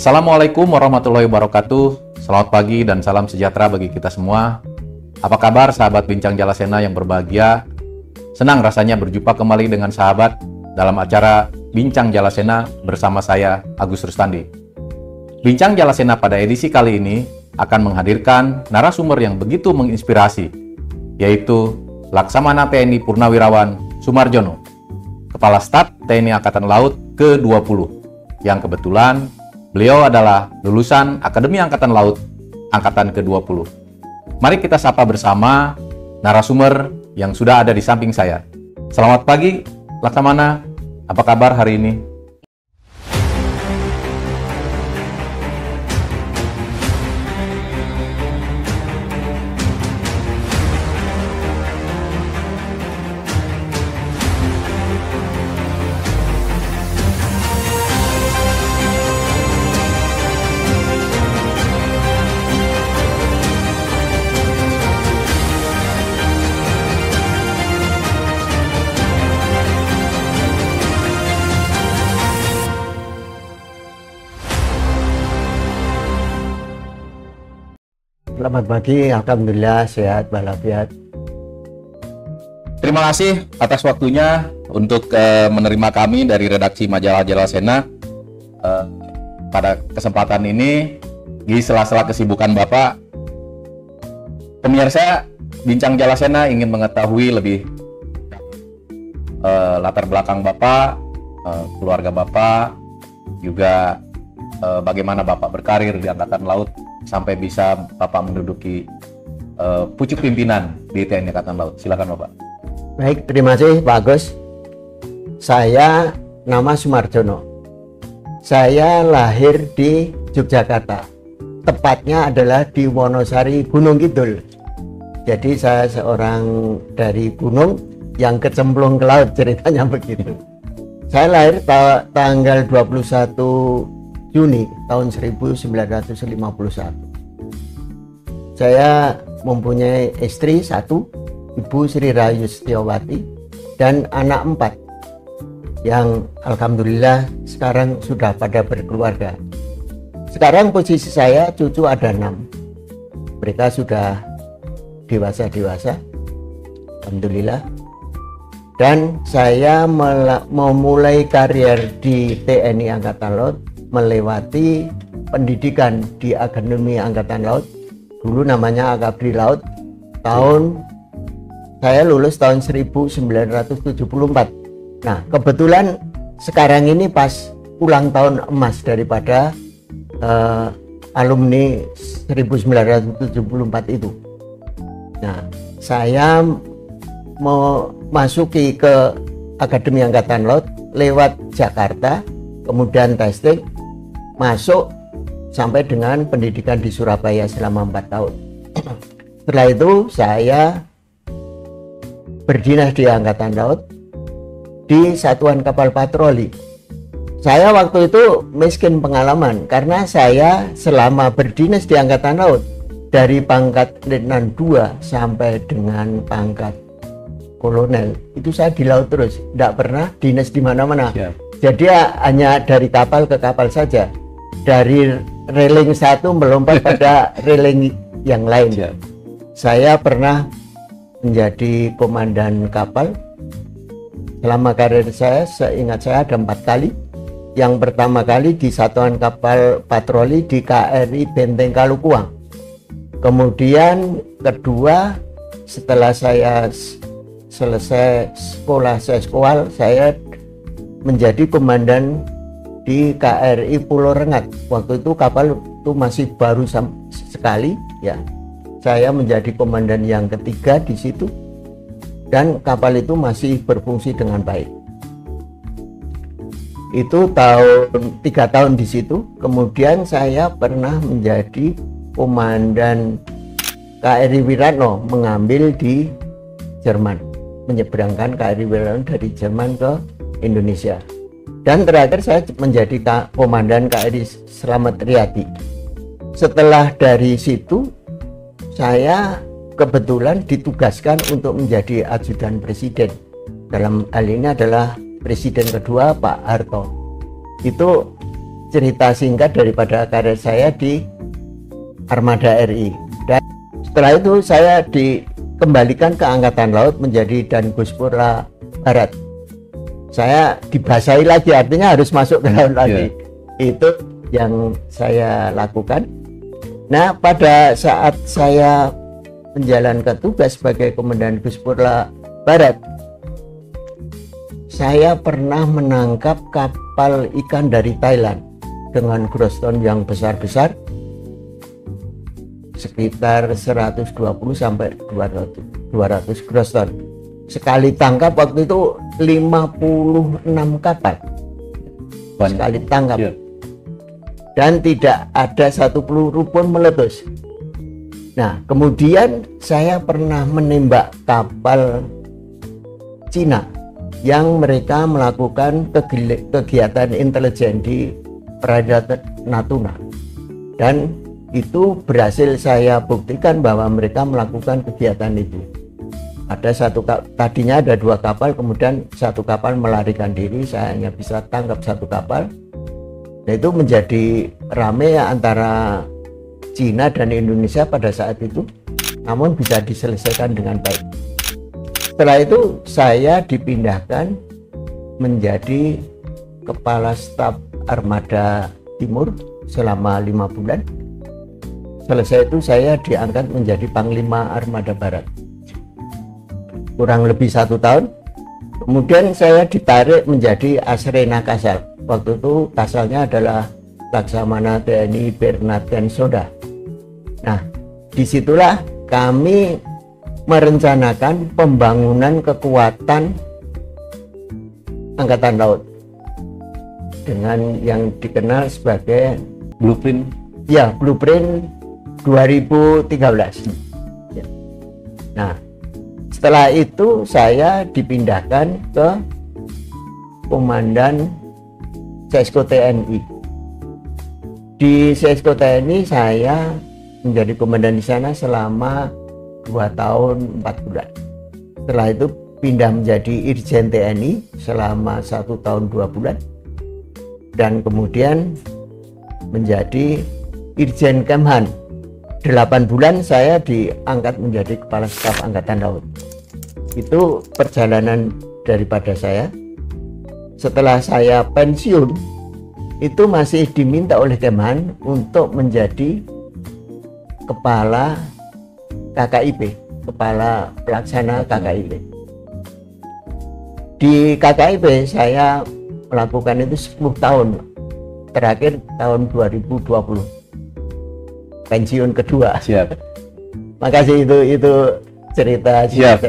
Assalamualaikum warahmatullahi wabarakatuh. Selamat pagi dan salam sejahtera bagi kita semua. Apa kabar sahabat Bincang Jalasena yang berbahagia? Senang rasanya berjumpa kembali dengan sahabat dalam acara Bincang Jalasena bersama saya, Agus Rustandi. Bincang Jalasena pada edisi kali ini akan menghadirkan narasumber yang begitu menginspirasi, yaitu Laksamana TNI Purnawirawan Sumarjono, Kepala Staf TNI Angkatan Laut ke-20, yang kebetulan beliau adalah lulusan Akademi Angkatan Laut Angkatan ke-20. Mari kita sapa bersama narasumber yang sudah ada di samping saya. Selamat pagi, Laksamana. Apa kabar hari ini? Selamat pagi, alhamdulillah sehat walafiat. Terima kasih atas waktunya untuk menerima kami dari redaksi Majalah Jalasena. Pada kesempatan ini, di sela-sela kesibukan Bapak, pemirsa Bincang Jalasena ingin mengetahui lebih latar belakang Bapak, keluarga Bapak, juga bagaimana Bapak berkarir di Angkatan Laut sampai bisa Bapak menduduki pucuk pimpinan di TNI Angkatan Laut. Silakan Bapak. Baik, terima kasih Pak Agus. Saya nama Sumarjono. Saya lahir di Yogyakarta. Tepatnya adalah di Wonosari, Gunung Kidul. Jadi saya seorang dari gunung yang kecemplung ke laut, ceritanya begitu. Saya lahir tanggal 21 Juni tahun 1951. Saya mempunyai istri satu, Ibu Sri Rahayu Setiawati, dan anak 4 yang alhamdulillah sekarang sudah pada berkeluarga. Sekarang posisi saya cucu ada 6. Mereka sudah dewasa, alhamdulillah. Dan saya memulai karier di TNI Angkatan Laut melewati pendidikan di Akademi Angkatan Laut, dulu namanya Akabri Laut. Saya lulus tahun 1974. Nah, kebetulan sekarang ini pas ulang tahun emas daripada alumni 1974 itu. Nah, saya memasuki ke Akademi Angkatan Laut lewat Jakarta, kemudian testing, masuk sampai dengan pendidikan di Surabaya selama 4 tahun. Setelah itu saya berdinas di Angkatan Laut di Satuan Kapal Patroli. Saya waktu itu miskin pengalaman karena saya selama berdinas di Angkatan Laut dari pangkat Letnan 2 sampai dengan pangkat Kolonel itu saya di laut terus, tidak pernah dinas di mana-mana. Jadi hanya dari kapal ke kapal saja. Dari railing satu melompat pada railing yang lain. Saya pernah menjadi komandan kapal. Selama karir saya, seingat saya ada 4 kali. Yang pertama kali di Satuan Kapal Patroli di KRI Benteng Kalukuang. Kemudian kedua, setelah saya selesai sekolah seskowal, saya menjadi komandan di KRI Pulau Rengat. Waktu itu kapal itu masih baru sekali ya. Saya menjadi komandan yang ketiga di situ dan kapal itu masih berfungsi dengan baik. Itu 3 tahun di situ. Kemudian saya pernah menjadi komandan KRI Wiratno, mengambil di Jerman, menyeberangkan KRI Wiratno dari Jerman ke Indonesia. Dan terakhir saya menjadi komandan KRI Slamet Riyadi. Setelah dari situ saya kebetulan ditugaskan untuk menjadi ajudan presiden. Dalam hal ini adalah presiden kedua Pak Harto. Itu cerita singkat daripada karir saya di Armada RI. Dan setelah itu saya dikembalikan ke Angkatan Laut menjadi Danguspurla Barat. Saya dibasahi lagi, artinya harus masuk ke laut lagi. Itu yang saya lakukan. Nah, pada saat saya menjalankan tugas sebagai Komandan Guspurla Barat, saya pernah menangkap kapal ikan dari Thailand dengan gross ton yang besar-besar, sekitar 120 sampai 200 gross ton. Sekali tangkap waktu itu 56 kapal. Sekali tangkap. Dan tidak ada satu peluru pun meletus. Nah, kemudian saya pernah menembak kapal Cina yang mereka melakukan kegiatan intelijen di perairan Natuna, dan itu berhasil saya buktikan bahwa mereka melakukan kegiatan itu. Ada tadinya ada 2 kapal, kemudian 1 kapal melarikan diri, saya hanya bisa tangkap 1 kapal. Nah, itu menjadi rame antara Cina dan Indonesia pada saat itu, namun bisa diselesaikan dengan baik. Setelah itu saya dipindahkan menjadi Kepala Staf Armada Timur selama 5 bulan. Selesai itu saya diangkat menjadi Panglima Armada Barat, kurang lebih 1 tahun. Kemudian saya ditarik menjadi Asrena Kasal. Waktu itu Kasalnya adalah Laksamana TNI Bernarden Soda. Nah, disitulah kami merencanakan pembangunan kekuatan Angkatan Laut dengan yang dikenal sebagai Blueprint. Ya, Blueprint 2013. Ya. Nah, setelah itu saya dipindahkan ke Komandan Sesko TNI. Di Sesko TNI saya menjadi komandan di sana selama 2 tahun 4 bulan. Setelah itu pindah menjadi Irjen TNI selama 1 tahun 2 bulan, dan kemudian menjadi Irjen Kemhan. 8 bulan saya diangkat menjadi Kepala Staf Angkatan Laut. Itu perjalanan daripada saya. Setelah saya pensiun, itu masih diminta oleh Kemhan untuk menjadi Kepala KKIP, Kepala Pelaksana KKIP. Di KKIP saya melakukan itu 10 tahun, terakhir tahun 2020, pensiun kedua. Siap. Makasih, itu cerita. Siap.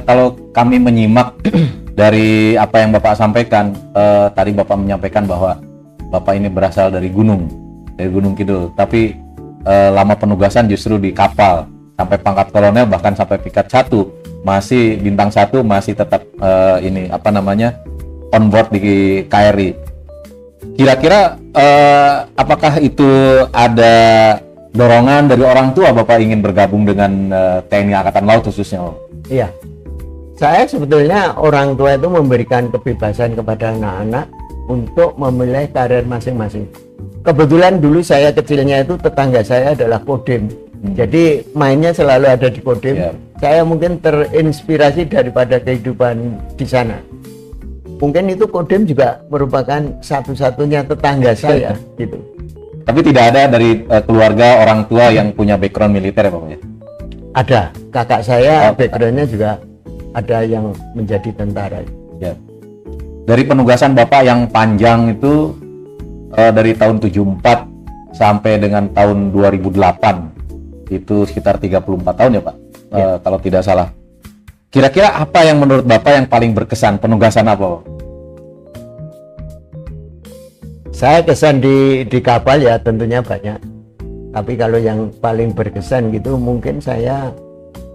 Kalau kami menyimak dari apa yang Bapak sampaikan, tadi Bapak menyampaikan bahwa Bapak ini berasal dari Gunung Kidul, tapi lama penugasan justru di kapal sampai pangkat kolonel, bahkan sampai tingkat 1, masih bintang 1, masih tetap on board di KRI. Kira-kira apakah itu ada dorongan dari orang tua Bapak ingin bergabung dengan TNI Angkatan Laut khususnya? Iya, saya sebetulnya orang tua itu memberikan kebebasan kepada anak-anak untuk memilih karir masing-masing. Kebetulan dulu saya kecilnya itu tetangga saya adalah Kodim, jadi mainnya selalu ada di Kodim. Saya mungkin terinspirasi daripada kehidupan di sana. Mungkin itu Kodim juga merupakan satu-satunya tetangga saya gitu. Tapi tidak ada dari keluarga orang tua yang punya background militer ya Pak? Ada, kakak saya backgroundnya juga ada yang menjadi tentara. Ya. Dari penugasan Bapak yang panjang itu dari tahun 74 sampai dengan tahun 2008, itu sekitar 34 tahun ya Pak, kalau tidak salah. Kira-kira apa yang menurut Bapak yang paling berkesan, penugasan apa Pak? Saya kesan di kapal ya tentunya banyak, tapi kalau yang paling berkesan gitu mungkin saya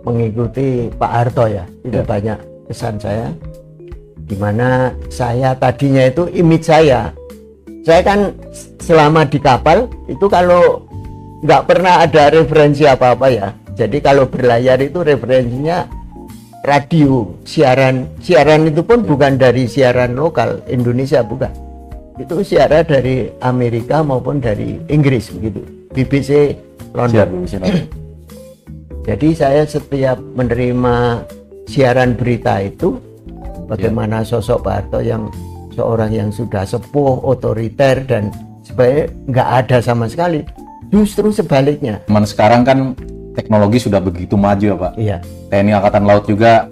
mengikuti Pak Harto ya, itu banyak kesan saya, dimana saya tadinya itu image saya kan selama di kapal itu kalau nggak pernah ada referensi apa-apa ya, jadi kalau berlayar itu referensinya radio, siaran itu pun bukan dari siaran lokal Indonesia, bukan. itu siaran dari Amerika maupun dari Inggris begitu, BBC London. Jadi saya setiap menerima siaran berita itu, bagaimana sosok Pak Harto yang seorang yang sudah sepuh, otoriter dan sebenarnya nggak ada sama sekali. Justru sebaliknya. Cuman sekarang kan teknologi sudah begitu maju ya Pak. Iya. TNI Angkatan Laut juga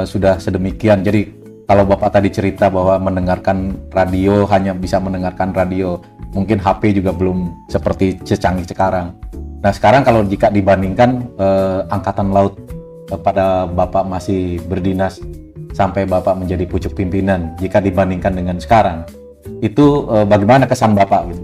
sudah sedemikian. Jadi kalau Bapak tadi cerita bahwa mendengarkan radio hanya bisa mendengarkan radio, mungkin HP juga belum seperti secanggih sekarang. Nah sekarang kalau jika dibandingkan Angkatan Laut pada Bapak masih berdinas sampai Bapak menjadi pucuk pimpinan, jika dibandingkan dengan sekarang, itu bagaimana kesan Bapak gitu?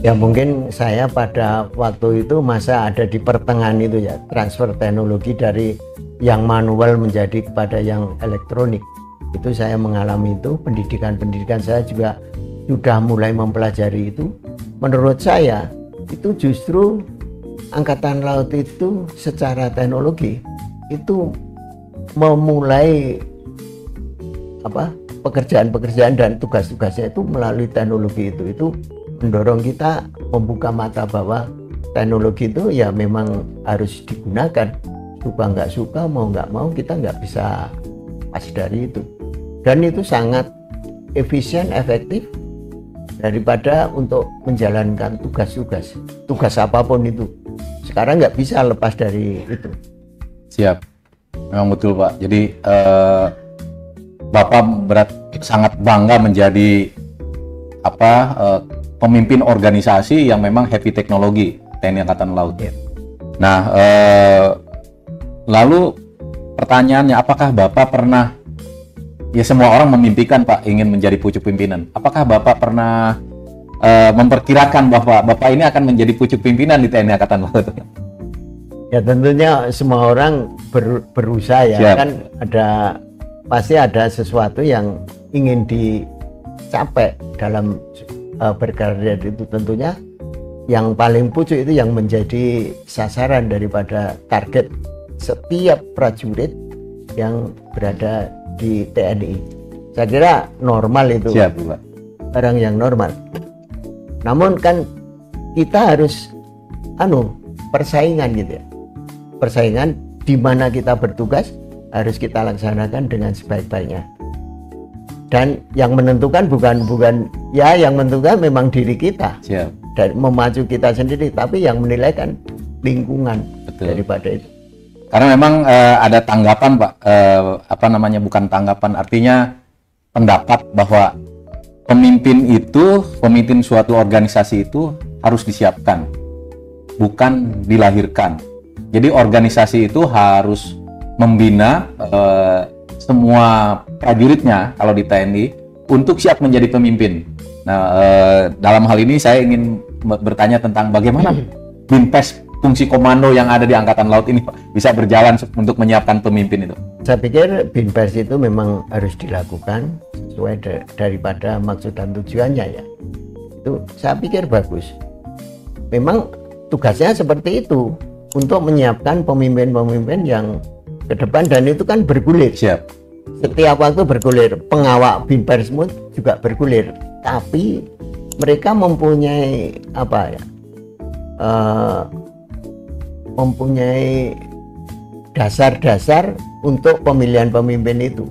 Ya mungkin saya pada waktu itu masa ada di pertengahan itu ya, transfer teknologi dari yang manual menjadi kepada yang elektronik. Itu saya mengalami itu, pendidikan saya juga sudah mulai mempelajari itu. Menurut saya itu justru Angkatan Laut itu secara teknologi itu memulai pekerjaan-pekerjaan dan tugas-tugasnya itu melalui teknologi itu mendorong kita membuka mata bahwa teknologi itu ya memang harus digunakan, suka nggak suka, mau nggak mau kita nggak bisa pas dari itu. Dan itu sangat efisien, efektif daripada untuk menjalankan tugas apapun itu. Sekarang nggak bisa lepas dari itu. Siap, memang betul Pak. Jadi Bapak sangat bangga menjadi pemimpin organisasi yang memang heavy teknologi TNI Angkatan Laut. Ya. Nah, lalu pertanyaannya, apakah Bapak pernah, ya semua orang memimpikan Pak ingin menjadi pucuk pimpinan. Apakah Bapak pernah memperkirakan bahwa Bapak ini akan menjadi pucuk pimpinan di TNI Angkatan Laut? Ya tentunya semua orang berusaha ya. Siap. Kan pasti ada sesuatu yang ingin dicapai dalam berkarir itu. Tentunya yang paling pucuk itu yang menjadi sasaran daripada target setiap prajurit yang berada di TNI. Saya kira normal itu. Siap, Pak. Orang yang normal. Namun kan kita harus persaingan gitu ya. Persaingan di mana kita bertugas harus kita laksanakan dengan sebaik-baiknya. Dan yang menentukan bukan ya, yang menentukan memang diri kita. Siap. Dan memacu kita sendiri, tapi yang menilai kan lingkungan. Betul. Daripada itu. Karena memang ada tanggapan Pak, bukan tanggapan, artinya pendapat bahwa pemimpin suatu organisasi itu harus disiapkan, bukan dilahirkan. Jadi organisasi itu harus membina semua prajuritnya kalau di TNI untuk siap menjadi pemimpin. Nah, dalam hal ini saya ingin bertanya tentang bagaimana BINPES, fungsi komando yang ada di Angkatan Laut ini bisa berjalan untuk menyiapkan pemimpin itu. Saya pikir BINPES itu memang harus dilakukan sesuai daripada maksud dan tujuannya ya. Itu saya pikir bagus. Memang tugasnya seperti itu, untuk menyiapkan pemimpin-pemimpin yang ke depan, dan itu kan bergulir. Siap. Setiap waktu bergulir. Pengawal BINPES juga bergulir. Tapi mereka mempunyai mempunyai dasar-dasar untuk pemilihan pemimpin itu.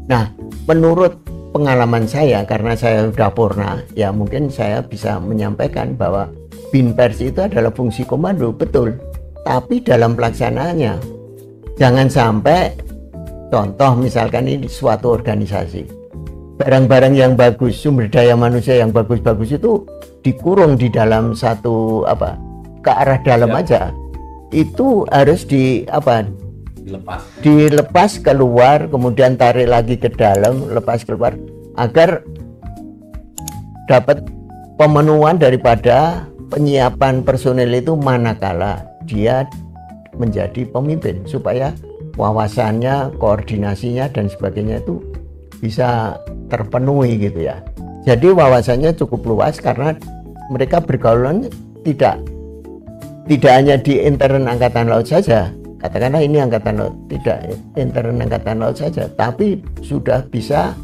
Nah, menurut pengalaman saya, karena saya sudah purna, ya mungkin saya bisa menyampaikan bahwa BINPES itu adalah fungsi komando, betul. Tapi dalam pelaksanaannya, jangan sampai, contoh misalkan ini suatu organisasi, barang-barang yang bagus, sumber daya manusia yang bagus-bagus itu dikurung di dalam satu ke arah dalam aja. Itu harus dilepas keluar, kemudian tarik lagi ke dalam, lepas keluar, agar dapat pemenuhan daripada penyiapan personil itu manakala dia menjadi pemimpin, supaya wawasannya, koordinasinya dan sebagainya itu bisa terpenuhi gitu ya. Jadi wawasannya cukup luas karena mereka bergaulan tidak hanya di intern Angkatan Laut saja. Katakanlah ini Angkatan Laut, tidak intern Angkatan Laut saja, tapi sudah bisa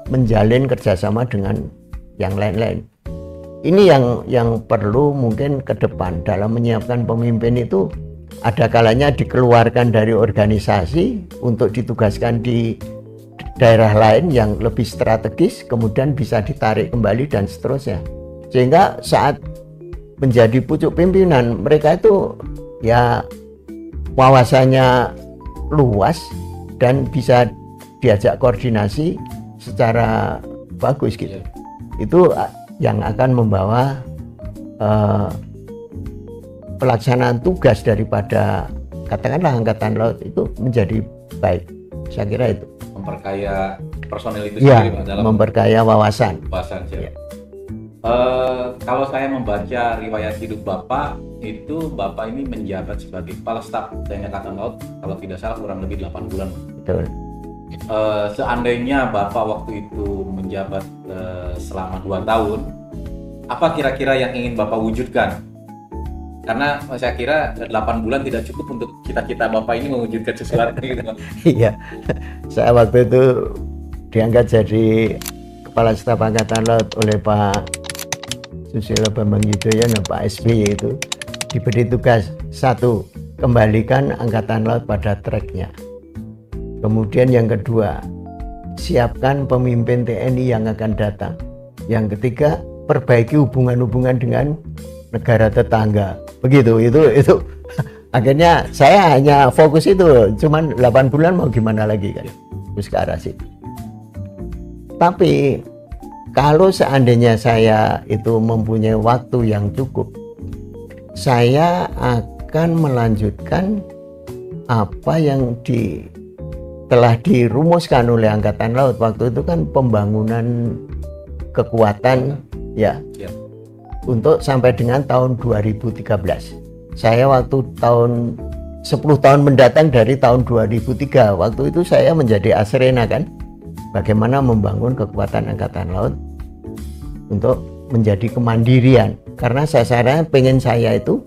menjalin kerjasama dengan yang lain-lain. Ini yang perlu mungkin ke depan dalam menyiapkan pemimpin itu, ada kalanya dikeluarkan dari organisasi untuk ditugaskan di daerah lain yang lebih strategis, kemudian bisa ditarik kembali dan seterusnya. Sehingga saat menjadi pucuk pimpinan, mereka itu ya wawasannya luas dan bisa diajak koordinasi secara bagus gitu. Itu yang akan membawa pelaksanaan tugas daripada katakanlah Angkatan Laut itu menjadi baik. Saya kira itu Memperkaya personel itu ya, sendiri, Pak, dalam memperkaya wawasan. ya. Kalau saya membaca riwayat hidup Bapak, itu Bapak ini menjabat sebagai Kepala Staf TNI Angkatan Laut, kalau tidak salah kurang lebih 8 bulan. Betul. Seandainya Bapak waktu itu menjabat selama 2 tahun, apa kira-kira yang ingin Bapak wujudkan? Karena saya kira 8 bulan tidak cukup untuk kita-kita Bapak ini mewujudkan sesuatu gitu. Iya, saya waktu itu diangkat jadi Kepala Staf Angkatan Laut oleh Pak Susilo Bambang Yudhoyono, Pak SBY itu diberi tugas, 1, kembalikan Angkatan Laut pada tracknya. Kemudian yang kedua, siapkan pemimpin TNI yang akan datang. Yang ketiga, perbaiki hubungan-hubungan dengan negara tetangga. Begitu, itu akhirnya saya hanya fokus itu, cuman 8 bulan mau gimana lagi kan, terus ke arah situ. Tapi kalau seandainya saya itu mempunyai waktu yang cukup, saya akan melanjutkan apa yang telah dirumuskan oleh Angkatan Laut waktu itu kan, pembangunan kekuatan ya. Untuk sampai dengan tahun 2013. Saya waktu 10 tahun mendatang dari tahun 2003, waktu itu saya menjadi asrena kan, bagaimana membangun kekuatan Angkatan Laut untuk menjadi kemandirian. Karena sasarannya pengen saya itu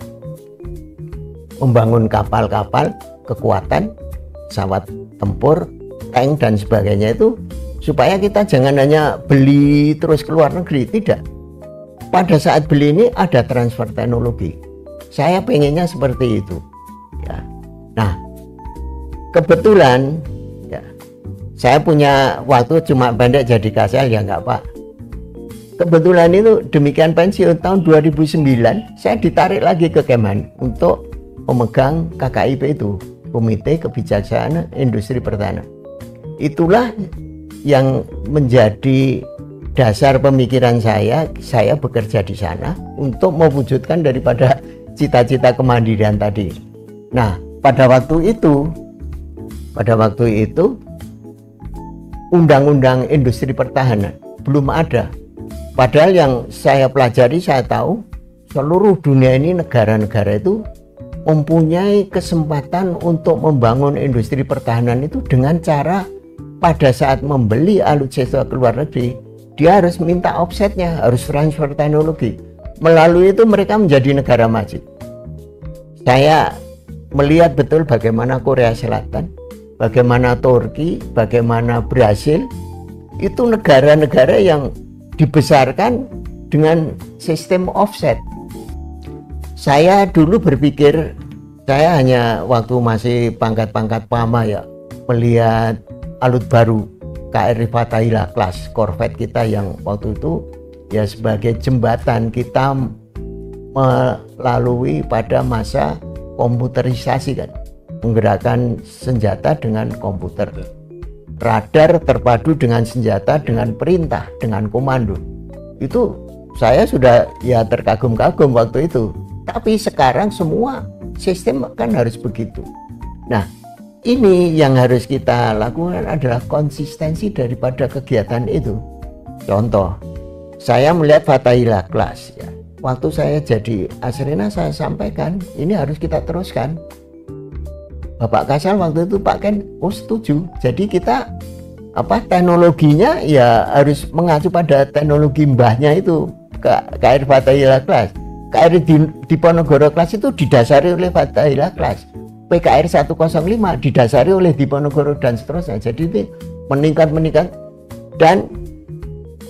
membangun kapal-kapal kekuatan, pesawat tempur, tank dan sebagainya itu, supaya kita jangan hanya beli terus ke luar negeri, tidak. Pada saat beli ini ada transfer teknologi. Saya pengennya seperti itu. Ya. Nah, kebetulan ya, saya punya waktu cuma pendek jadi kasal ya nggak Pak. Kebetulan itu demikian pensiun tahun 2009 saya ditarik lagi ke Kemhan untuk memegang KKIP itu, Komite Kebijaksanaan Industri Pertahanan. Itulah yang menjadi dasar pemikiran saya bekerja di sana untuk mewujudkan daripada cita-cita kemandirian tadi. Nah, pada waktu itu Undang-Undang Industri Pertahanan belum ada. Padahal yang saya pelajari, saya tahu seluruh dunia ini, negara-negara itu mempunyai kesempatan untuk membangun industri pertahanan itu dengan cara pada saat membeli alutsista ke luar negeri, dia harus minta offsetnya, harus transfer teknologi. Melalui itu mereka menjadi negara maju. Saya melihat betul bagaimana Korea Selatan, bagaimana Turki, bagaimana Brasil, itu negara-negara yang dibesarkan dengan sistem offset. Saya dulu berpikir, saya hanya waktu masih pangkat-pangkat pama ya, melihat alut baru KRI Fathahillah kelas korvet kita yang waktu itu ya sebagai jembatan kita melalui pada masa komputerisasi kan, menggerakkan senjata dengan komputer, radar terpadu dengan senjata, dengan perintah, dengan komando. Itu saya sudah ya terkagum-kagum waktu itu. Tapi sekarang semua sistem kan harus begitu. Nah, ini yang harus kita lakukan adalah konsistensi daripada kegiatan itu. Contoh, saya melihat Fathahillah kelas ya. Waktu saya jadi asrena saya sampaikan, ini harus kita teruskan. Bapak Kasal waktu itu Pak Ken, oh setuju. Jadi kita teknologinya ya harus mengacu pada teknologi mbahnya itu, KRI Fathahillah kelas. KRI Diponegoro kelas itu didasari oleh Fathahillah kelas. PKR 105 didasari oleh Diponegoro dan seterusnya. Jadi itu meningkat dan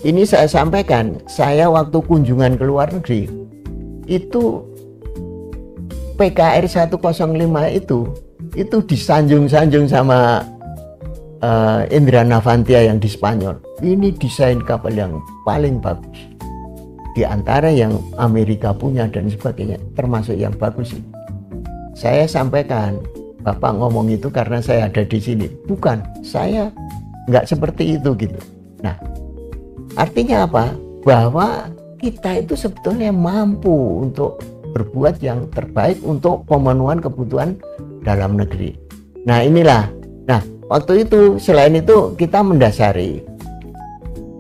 ini saya sampaikan, saya waktu kunjungan ke luar negeri itu PKR 105 itu disanjung-sanjung sama Indra Navantia yang di Spanyol. Ini desain kapal yang paling bagus di antara yang Amerika punya dan sebagainya, termasuk yang bagus ini. Saya sampaikan, Bapak ngomong itu karena saya ada di sini. Bukan, saya nggak seperti itu gitu. Nah, artinya apa? Bahwa kita itu sebetulnya mampu untuk berbuat yang terbaik untuk pemenuhan kebutuhan dalam negeri. Nah, inilah. Nah, waktu itu selain itu kita mendasari,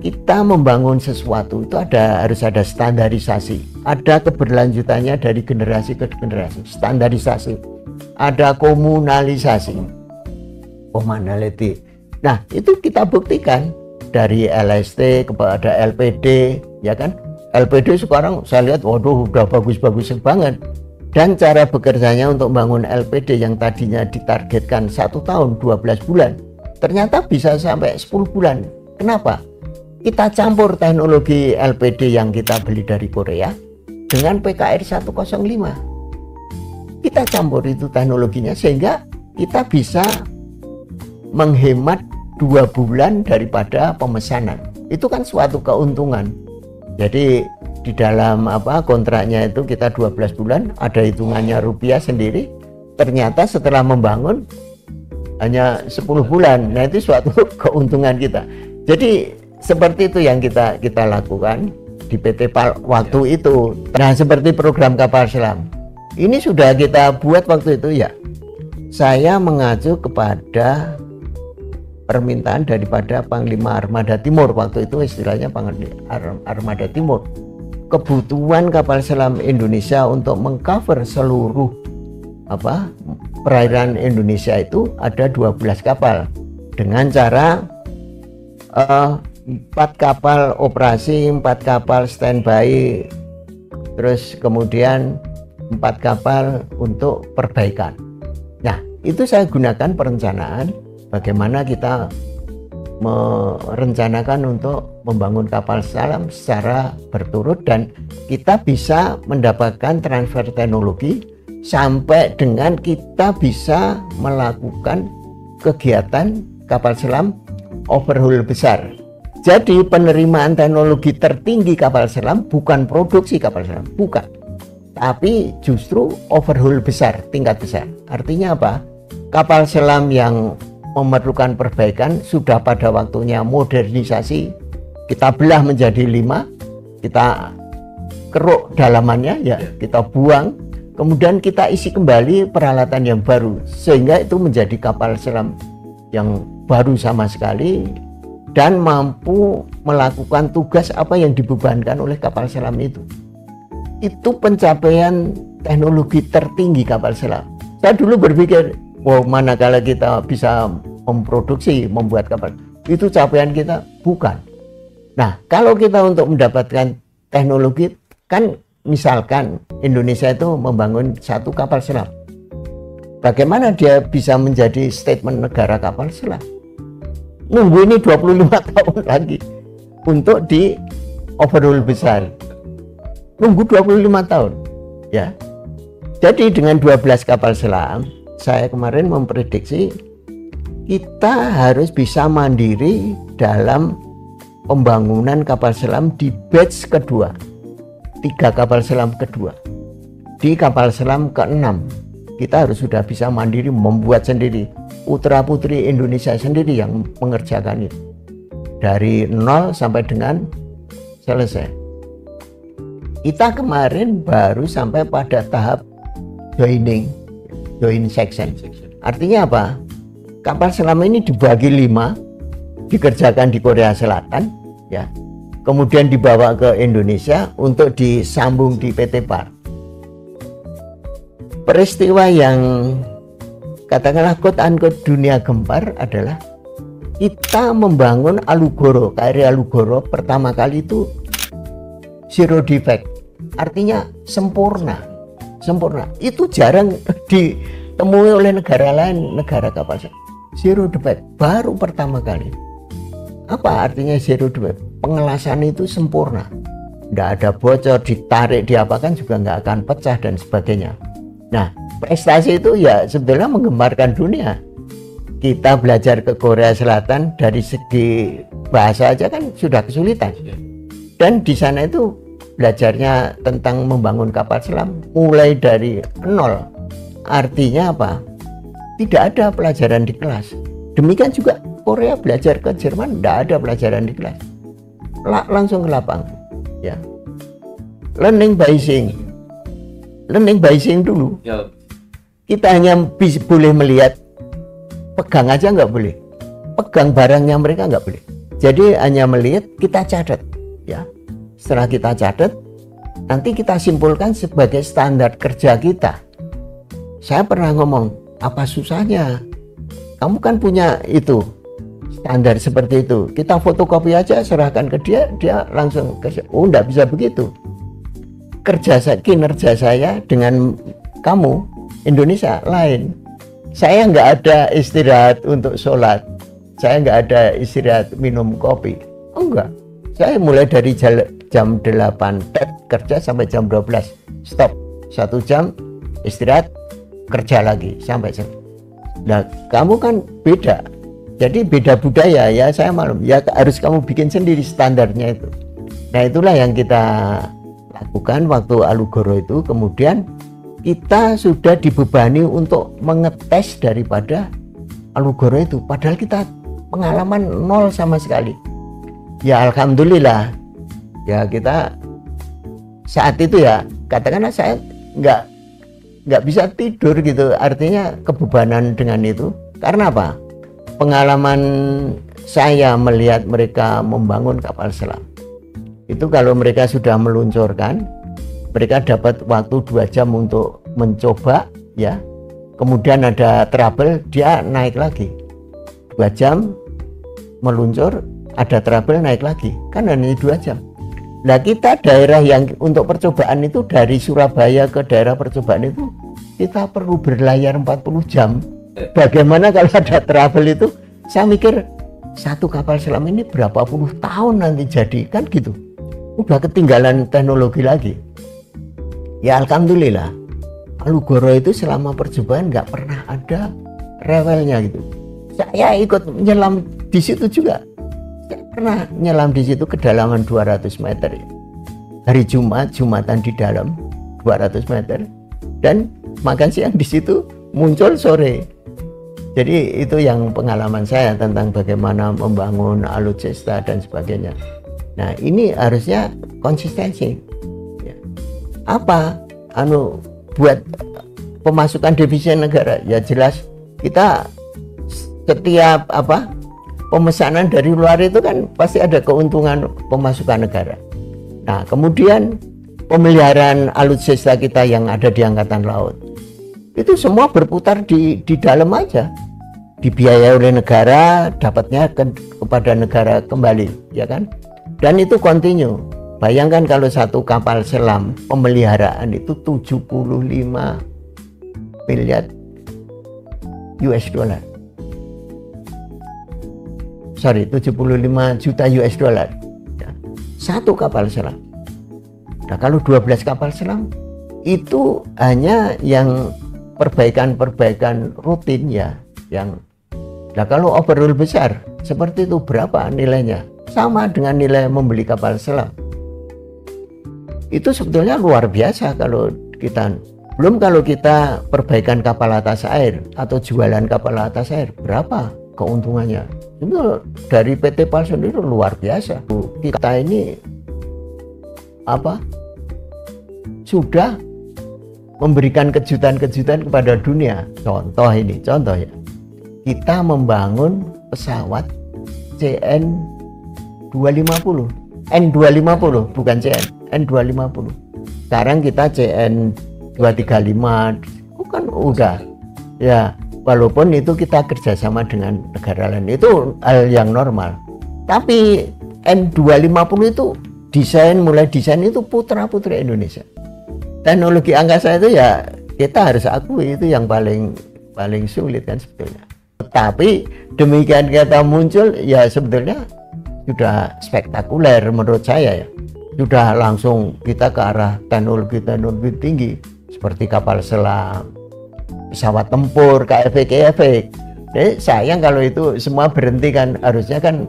kita membangun sesuatu itu harus ada standarisasi, ada keberlanjutannya dari generasi ke generasi, standarisasi, ada komunalisasi, commonality. Nah, itu kita buktikan dari LST kepada LPD, ya kan? LPD sekarang saya lihat, waduh, udah bagus-bagus banget. Dan cara bekerjanya untuk membangun LPD yang tadinya ditargetkan 1 tahun 12 bulan, ternyata bisa sampai 10 bulan. Kenapa? Kita campur teknologi LPD yang kita beli dari Korea dengan PKR 105. Kita campur itu teknologinya sehingga kita bisa menghemat 2 bulan daripada pemesanan. Itu kan suatu keuntungan. Jadi di dalam kontraknya itu kita 12 bulan, ada hitungannya rupiah sendiri. Ternyata setelah membangun hanya 10 bulan. Nah, itu suatu keuntungan kita. Jadi seperti itu yang kita lakukan di PT PAL waktu itu. Nah, seperti program kapal selam. Ini sudah kita buat waktu itu ya. Saya mengacu kepada permintaan daripada Panglima Armada Timur, waktu itu istilahnya Armada Timur. Kebutuhan kapal selam Indonesia untuk mengcover seluruh perairan Indonesia itu ada 12 kapal dengan cara 4 kapal operasi, 4 kapal standby, terus kemudian 4 kapal untuk perbaikan. Nah, itu saya gunakan perencanaan bagaimana kita merencanakan untuk membangun kapal selam secara berturut, dan kita bisa mendapatkan transfer teknologi sampai dengan kita bisa melakukan kegiatan kapal selam overhaul besar. Jadi penerimaan teknologi tertinggi kapal selam bukan produksi kapal selam, bukan, tapi justru overhaul besar, tingkat besar. Artinya apa? Kapal selam yang memerlukan perbaikan sudah pada waktunya modernisasi, kita belah menjadi 5, kita keruk dalamannya, ya kita buang, kemudian kita isi kembali peralatan yang baru, sehingga itu menjadi kapal selam yang baru sama sekali dan mampu melakukan tugas apa yang dibebankan oleh kapal selam itu. Itu pencapaian teknologi tertinggi kapal selam. Saya dulu berpikir, wow, manakala kita bisa memproduksi, membuat kapal, itu capaian kita. Bukan. Nah, kalau kita untuk mendapatkan teknologi, kan misalkan Indonesia itu membangun 1 kapal selam, bagaimana dia bisa menjadi statement negara kapal selam? Nunggu ini 25 tahun lagi untuk di overhaul besar. Nunggu 25 tahun, ya. Jadi dengan 12 kapal selam, saya kemarin memprediksi kita harus bisa mandiri dalam pembangunan kapal selam di batch kedua, 3 kapal selam kedua. Di kapal selam ke-6 kita harus sudah bisa mandiri, membuat sendiri, putra putri Indonesia sendiri yang mengerjakan itu dari 0 sampai dengan selesai. Kita kemarin baru sampai pada tahap join section. Artinya apa? Kapal selam ini dibagi 5, dikerjakan di Korea Selatan, ya. Kemudian dibawa ke Indonesia untuk disambung di PT PAL. Peristiwa yang katakanlah quote-unquote dunia gempar adalah kita membangun Alugoro. KRI Alugoro pertama kali itu zero defect, artinya sempurna. Itu jarang ditemui oleh negara lain, negara kapal selam. Zero defect baru pertama kali. Apa artinya zero defect? pengelasan itu sempurna, nggak ada bocor, ditarik diapakan juga nggak akan pecah dan sebagainya. Nah, prestasi itu ya sebetulnya menggemparkan dunia. Kita belajar ke Korea Selatan dari segi bahasa aja kan sudah kesulitan, dan di sana itu belajarnya tentang membangun kapal selam mulai dari nol. Artinya apa? Tidak ada pelajaran di kelas. Demikian juga Korea belajar ke Jerman, tidak ada pelajaran di kelas, langsung ke lapangan, ya. Learning by seeing dulu. Kita hanya boleh melihat, pegang aja nggak boleh, pegang barangnya mereka nggak boleh. Jadi hanya melihat, kita catat, ya. Setelah kita catat, nanti kita simpulkan sebagai standar kerja kita. Saya pernah ngomong, apa susahnya? Kamu kan punya itu standar seperti itu. Kita fotokopi aja, serahkan ke dia, dia langsung kerja. Oh, enggak bisa begitu. Kinerja saya dengan kamu Indonesia lain. Saya nggak ada istirahat untuk sholat. Saya nggak ada istirahat minum kopi. Oh, enggak. Saya mulai dari jam 8 kerja sampai jam 12. Stop. 1 jam istirahat, kerja lagi sampai jam. Nah, kamu kan beda. Jadi beda budaya ya, saya maklum. Ya harus kamu bikin sendiri standarnya itu. Nah, itulah yang kita lakukan waktu Alugoro itu. Kemudian kita sudah dibebani untuk mengetes daripada Alugoro itu. Padahal kita pengalaman nol sama sekali. Ya alhamdulillah. Ya kita saat itu ya, katakanlah saya nggak bisa tidur gitu. Artinya kebebanan dengan itu. Karena apa? Pengalaman saya melihat mereka membangun kapal selam. Itu kalau mereka sudah meluncurkan, mereka dapat waktu 2 jam untuk mencoba, ya. Kemudian ada trouble, dia naik lagi. 2 jam meluncur, ada trouble, naik lagi. Kan hanya 2 jam. Nah, kita daerah yang untuk percobaan itu dari Surabaya ke daerah percobaan itu kita perlu berlayar 40 jam. Bagaimana kalau ada trouble itu? Saya mikir satu kapal selam ini berapa puluh tahun nanti jadi, kan gitu. Udah ketinggalan teknologi lagi. Ya alhamdulillah, Alugoro itu selama percobaan nggak pernah ada rewelnya gitu. Saya ikut menyelam di situ juga. Saya pernah nyelam di situ kedalaman 200 meter. Hari Jumatan di dalam 200 meter, dan makan siang di situ, muncul sore. Jadi itu yang pengalaman saya tentang bagaimana membangun alutsista dan sebagainya. Nah, ini harusnya konsistensi. Ya. Apa? Buat pemasukan devisa negara. Ya jelas kita setiap pemesanan dari luar itu kan pasti ada keuntungan pemasukan negara. Nah, kemudian pemeliharaan alutsista kita yang ada di Angkatan Laut itu semua berputar di dalam aja, dibiayai oleh negara, dapatnya kepada negara kembali, ya kan? Dan itu kontinu. Bayangkan kalau satu kapal selam pemeliharaan itu 75 miliar US dollar. 75 juta US dollar. Ya. Satu kapal selam. Nah, kalau 12 kapal selam itu hanya yang perbaikan rutin ya, yang nah kalau overhaul besar seperti itu berapa nilainya? Sama dengan nilai membeli kapal selam. Itu sebetulnya luar biasa kalau kita, belum kalau kita perbaikan kapal atas air atau jualan kapal atas air, berapa keuntungannya? Itu dari PT PAL sendiri luar biasa. Kita ini sudah memberikan kejutan-kejutan kepada dunia. Contoh ya, kita membangun pesawat CN250, N250 bukan CN, N250. Sekarang kita CN235, kan udah ya, walaupun itu kita kerjasama dengan negara lain, itu hal yang normal. Tapi N250 itu mulai desain itu putra-putri Indonesia. Teknologi angkasa itu ya kita harus akui itu yang paling sulit kan sebetulnya. Tapi demikian kita muncul ya sebetulnya sudah spektakuler menurut saya ya. Sudah langsung kita ke arah teknologi tinggi seperti kapal selam, pesawat tempur, KFV. Jadi sayang kalau itu semua berhenti kan, harusnya kan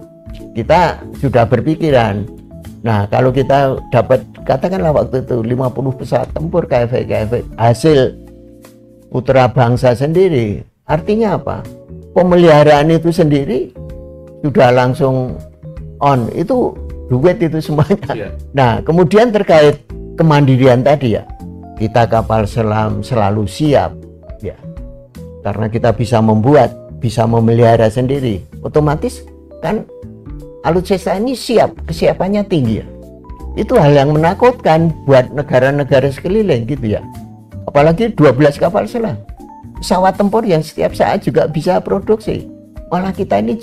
kita sudah berpikiran. Nah, kalau kita dapat katakanlah waktu itu 50 pesawat tempur KFV hasil putra bangsa sendiri, artinya apa? Pemeliharaan itu sendiri sudah langsung on, itu duit itu semuanya. Yeah. Nah, kemudian terkait kemandirian tadi ya, kita kapal selam selalu siap ya, karena kita bisa membuat, bisa memelihara sendiri, otomatis kan alutsista ini siap, kesiapannya tinggi ya. Itu hal yang menakutkan buat negara-negara sekeliling gitu ya, apalagi 12 kapal selam, pesawat tempur yang setiap saat juga bisa produksi, malah kita ini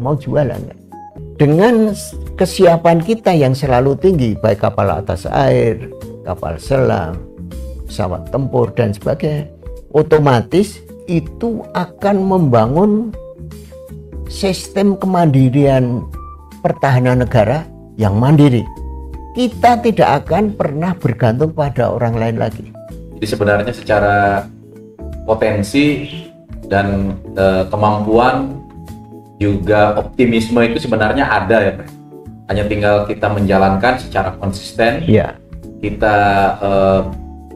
mau jualan kan? Dengan kesiapan kita yang selalu tinggi, baik kapal atas air, kapal selam, pesawat tempur dan sebagainya, otomatis itu akan membangun sistem kemandirian pertahanan negara yang mandiri. Kita tidak akan pernah bergantung pada orang lain lagi. Jadi sebenarnya secara potensi dan kemampuan juga optimisme itu sebenarnya ada ya, Pak. Hanya tinggal kita menjalankan secara konsisten. Ya. Kita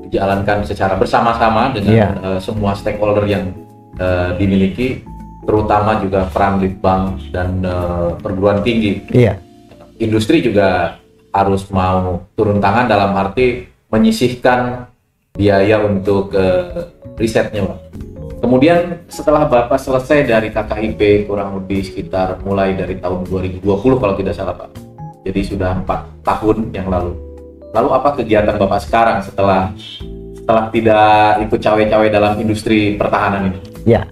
jalankan secara bersama-sama dengan semua stakeholder yang dimiliki, terutama juga peran Litbang dan perguruan tinggi. Iya. Industri juga harus mau turun tangan dalam arti menyisihkan biaya untuk risetnya, Pak. Kemudian setelah Bapak selesai dari KKIP kurang lebih sekitar mulai dari tahun 2020 kalau tidak salah Pak. Jadi sudah 4 tahun yang lalu. Lalu apa kegiatan Bapak sekarang setelah tidak ikut cawe-cawe dalam industri pertahanan ini? Ya,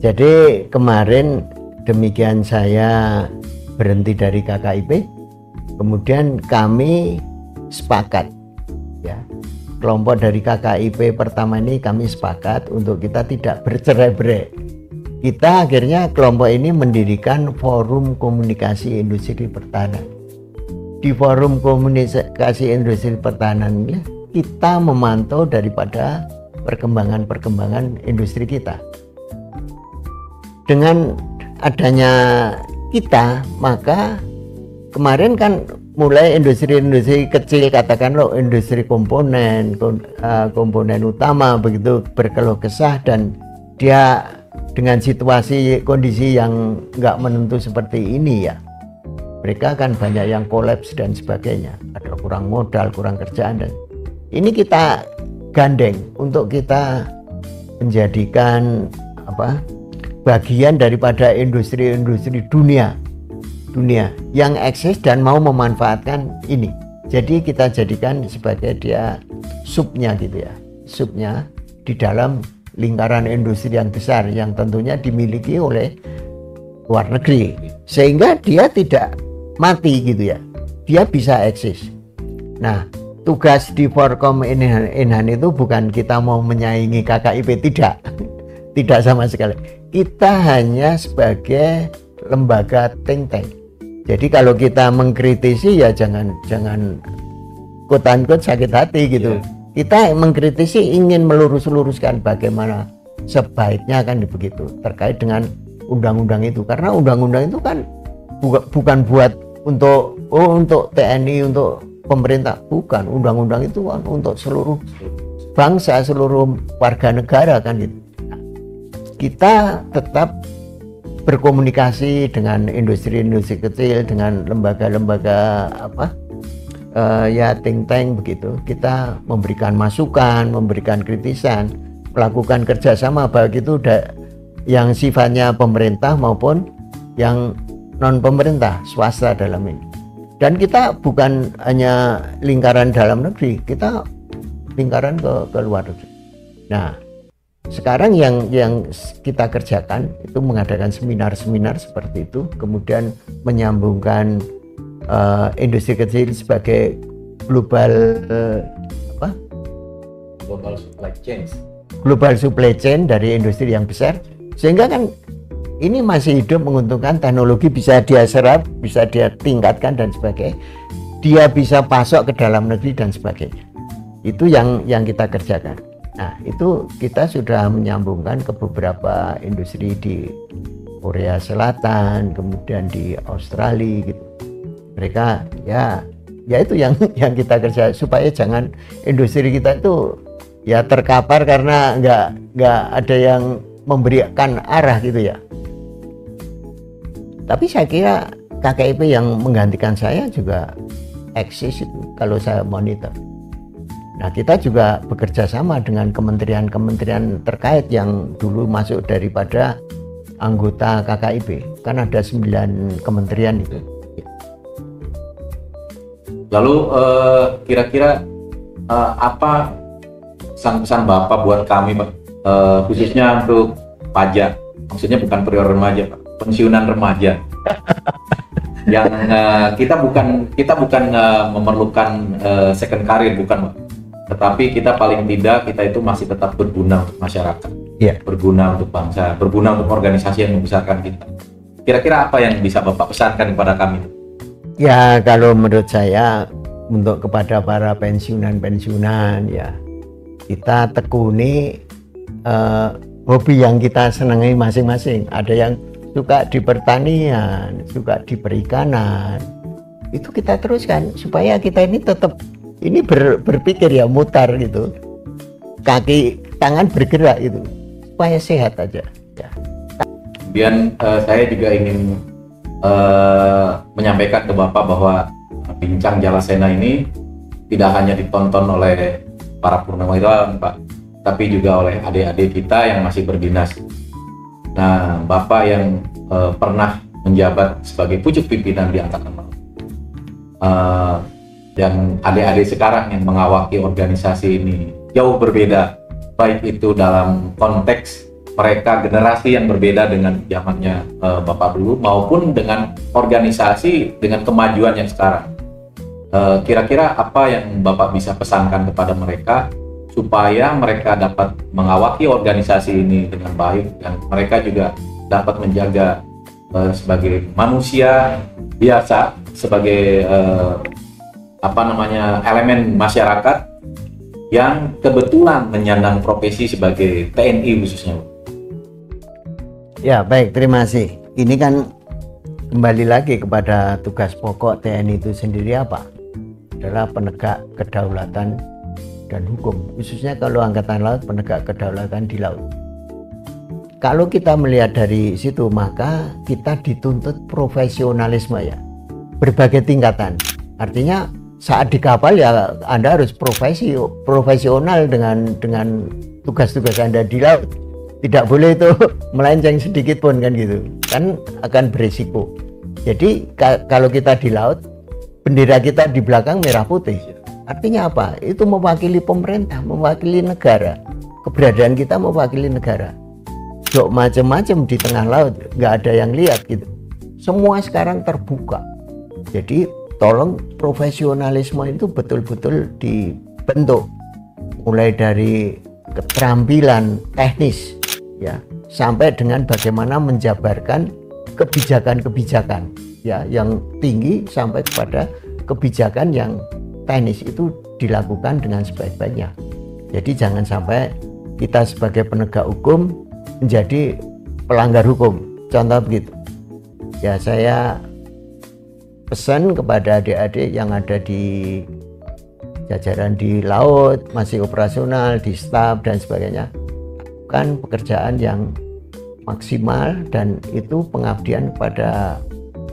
jadi kemarin demikian saya berhenti dari KKIP. Kemudian kami sepakat ya. Kelompok dari KKIP pertama ini kami sepakat untuk kita tidak bercerai-berai. Kita akhirnya kelompok ini mendirikan Forum Komunikasi Industri Pertahanan. Di Forum Komunikasi Industri Pertahanan ini kita memantau daripada perkembangan industri kita. Dengan adanya kita, maka kemarin kan mulai industri kecil, katakan loh industri komponen utama begitu berkeluh kesah, dan dia dengan situasi kondisi yang nggak menentu seperti ini ya, mereka kan banyak yang kolaps dan sebagainya, ada kurang modal, kurang kerjaan, dan ini kita gandeng untuk kita menjadikan bagian daripada industri dunia yang eksis dan mau memanfaatkan ini. Jadi kita jadikan sebagai dia subnya gitu ya, subnya di dalam lingkaran industri yang besar yang tentunya dimiliki oleh luar negeri, sehingga dia tidak mati gitu ya, dia bisa eksis. Nah, tugas di Forkom Inhan itu bukan kita mau menyaingi KKIP, tidak sama sekali. Kita hanya sebagai lembaga think tank. Jadi kalau kita mengkritisi ya jangan quote-unquote sakit hati gitu. Kita mengkritisi ingin meluruskan bagaimana sebaiknya kan begitu terkait dengan undang-undang itu, karena undang-undang itu kan bukan buat untuk TNI, untuk pemerintah, bukan. Undang-undang itu kan untuk seluruh bangsa, seluruh warga negara kan gitu. Kita tetap berkomunikasi dengan industri kecil, dengan lembaga-lembaga think tank begitu. Kita memberikan masukan, memberikan kritisan, melakukan kerjasama baik itu yang sifatnya pemerintah maupun yang non pemerintah, swasta dalam ini. Dan kita bukan hanya lingkaran dalam negeri, kita lingkaran ke luar negeri. Nah, sekarang yang kita kerjakan itu mengadakan seminar-seminar seperti itu, kemudian menyambungkan industri kecil sebagai global supply chain dari industri yang besar, sehingga kan ini masih hidup, menguntungkan, teknologi bisa dia serap, bisa dia tingkatkan dan sebagainya, dia bisa pasok ke dalam negeri dan sebagainya. Itu yang kita kerjakan. Nah, itu kita sudah menyambungkan ke beberapa industri di Korea Selatan, kemudian di Australia gitu. Mereka ya itu yang kita kerja, supaya jangan industri kita itu ya terkapar karena nggak ada yang memberikan arah gitu ya. Tapi saya kira KKIP yang menggantikan saya juga eksis itu kalau saya monitor. Nah, kita juga bekerja sama dengan kementerian-kementerian terkait yang dulu masuk daripada anggota KKIP. Kan ada 9 kementerian itu. Lalu kira-kira apa pesan-pesan Bapak buat kami, Pak? Khususnya untuk pajak, maksudnya bukan prior remaja, Pak, pensiunan remaja. Yang kita bukan memerlukan second career, bukan, Pak. Tetapi kita paling tidak kita itu masih tetap berguna untuk masyarakat, berguna untuk bangsa, berguna untuk organisasi yang membesarkan kita. Kira-kira apa yang bisa Bapak pesankan kepada kami? Ya, kalau menurut saya untuk kepada para pensiunan ya, kita tekuni hobi yang kita senangi masing-masing. Ada yang suka di pertanian, suka di perikanan, itu kita teruskan supaya kita ini tetap ini berpikir ya, mutar gitu, kaki tangan bergerak itu supaya sehat aja ya. Kemudian saya juga ingin menyampaikan ke Bapak bahwa Bincang Jalasena ini tidak hanya ditonton oleh para purnawirawan, Pak, tapi juga oleh adik-adik kita yang masih berdinas. Nah, Bapak yang pernah menjabat sebagai pucuk pimpinan di Angkatan Laut, dan adik-adik sekarang yang mengawaki organisasi ini jauh berbeda, baik itu dalam konteks mereka generasi yang berbeda dengan zamannya Bapak dulu, maupun dengan organisasi dengan kemajuan yang sekarang. Kira-kira apa yang Bapak bisa pesankan kepada mereka supaya mereka dapat mengawaki organisasi ini dengan baik, dan mereka juga dapat menjaga sebagai manusia biasa, sebagai elemen masyarakat yang kebetulan menyandang profesi sebagai TNI khususnya. Ya, baik, terima kasih. Ini kan kembali lagi kepada tugas pokok TNI itu sendiri apa? Adalah penegak kedaulatan dan hukum, khususnya kalau Angkatan Laut, penegak kedaulatan di laut. Kalau kita melihat dari situ, maka kita dituntut profesionalisme ya, berbagai tingkatan. Artinya saat di kapal ya Anda harus profesional dengan tugas-tugas Anda di laut. Tidak boleh itu melenceng sedikit pun, kan gitu, kan akan berisiko. Jadi kalau kita di laut, bendera kita di belakang merah putih. Artinya apa? Itu mewakili pemerintah, mewakili negara. Keberadaan kita mewakili negara. Jok macam-macam di tengah laut, nggak ada yang lihat gitu. Semua sekarang terbuka. Jadi tolong profesionalisme itu betul-betul dibentuk, mulai dari keterampilan teknis ya, sampai dengan bagaimana menjabarkan kebijakan-kebijakan ya yang tinggi sampai kepada kebijakan yang teknis, itu dilakukan dengan sebaik-baiknya. Jadi jangan sampai kita sebagai penegak hukum menjadi pelanggar hukum, contoh begitu ya. Saya pesan kepada adik-adik yang ada di jajaran di laut, masih operasional, di staf dan sebagainya, lakukan pekerjaan yang maksimal, dan itu pengabdian kepada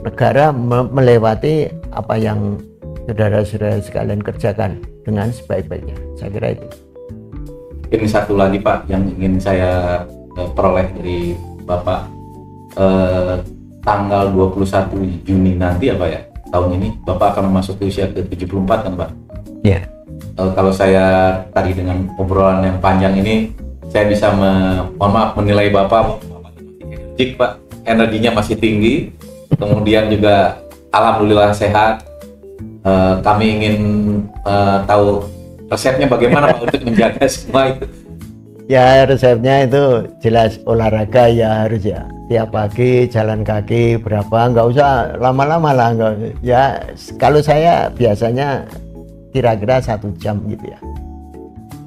negara, melewati apa yang saudara-saudara sekalian kerjakan dengan sebaik-baiknya. Saya kira itu. Ini satu lagi, Pak, yang ingin saya peroleh dari Bapak. Tanggal 21 Juni nanti apa ya, tahun ini Bapak akan memasuki usia ke-74 kan, Pak? Iya. Kalau saya tadi dengan obrolan yang panjang ini, saya bisa menilai Bapak energik, Pak, energinya masih tinggi, kemudian juga alhamdulillah sehat. Kami ingin tahu resepnya bagaimana Pak untuk menjaga semua itu. Ya resepnya itu jelas olahraga ya harus ya tiap pagi jalan kaki berapa, nggak usah lama-lama lah, nggak ya. Kalau saya biasanya kira-kira 1 jam gitu ya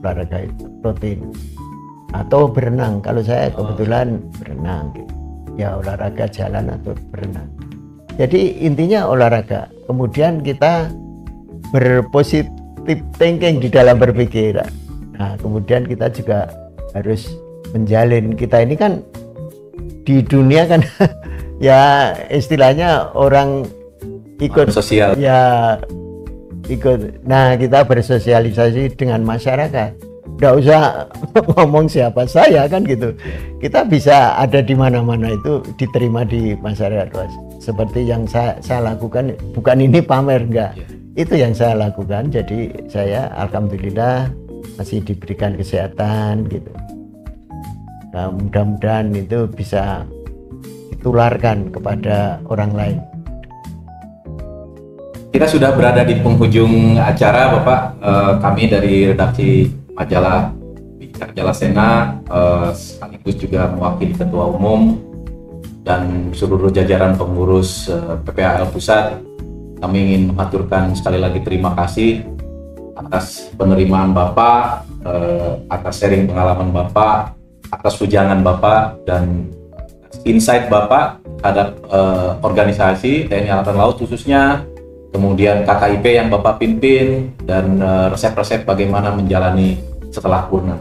olahraga itu rutin, atau berenang. Kalau saya kebetulan berenang gitu ya, olahraga jalan atau berenang. Jadi intinya olahraga, kemudian kita berpositif thinking di dalam berpikir. Nah kemudian kita juga harus menjalin, kita ini kan di dunia kan ya istilahnya orang ikut sosial ya, ikut. Nah kita bersosialisasi dengan masyarakat, nggak usah ngomong siapa saya kan gitu, kita bisa ada di mana-mana itu diterima di masyarakat luas. Seperti yang saya lakukan, bukan ini pamer, enggak, itu yang saya lakukan. Jadi saya alhamdulillah masih diberikan kesehatan gitu. Nah, mudah-mudahan itu bisa ditularkan kepada orang lain. Kita sudah berada di penghujung acara, Bapak. Kami dari redaksi majalah Bincang Jalasena, sekaligus juga mewakili Ketua Umum dan seluruh jajaran pengurus PPAL Pusat, kami ingin mengaturkan sekali lagi terima kasih atas penerimaan Bapak, atas sharing pengalaman Bapak, atas ujangan Bapak, dan insight Bapak terhadap organisasi TNI Angkatan Laut khususnya, kemudian KKIP yang Bapak pimpin, dan resep-resep bagaimana menjalani setelah purna.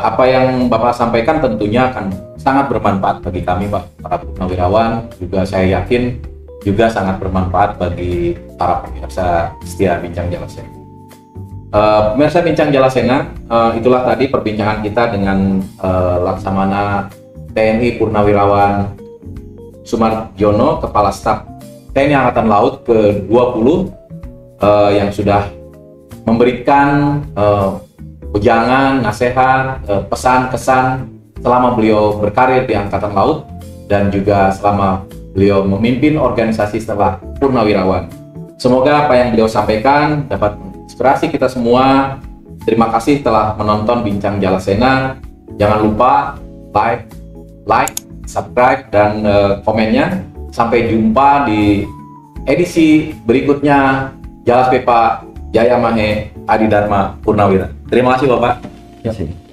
Apa yang Bapak sampaikan tentunya akan sangat bermanfaat bagi kami, Pak, para purnawirawan. Juga saya yakin juga sangat bermanfaat bagi para pemirsa setia Bincang Jalasena. Pemirsa Bincang Jalasena, itulah tadi perbincangan kita dengan Laksamana TNI Purnawirawan Sumarjono, Kepala Staf TNI Angkatan Laut ke-20, yang sudah memberikan ujangan, nasihat, pesan, kesan selama beliau berkarir di Angkatan Laut dan juga selama beliau memimpin organisasi setelah purnawirawan. Semoga apa yang beliau sampaikan dapat menginspirasi kita semua. Terima kasih telah menonton Bincang Jalasena. Jangan lupa like, subscribe, dan komennya. Sampai jumpa di edisi berikutnya. Jalas Pepa Jaya Mahe Adi Dharma Purnawira. Terima kasih Bapak. Terima kasih.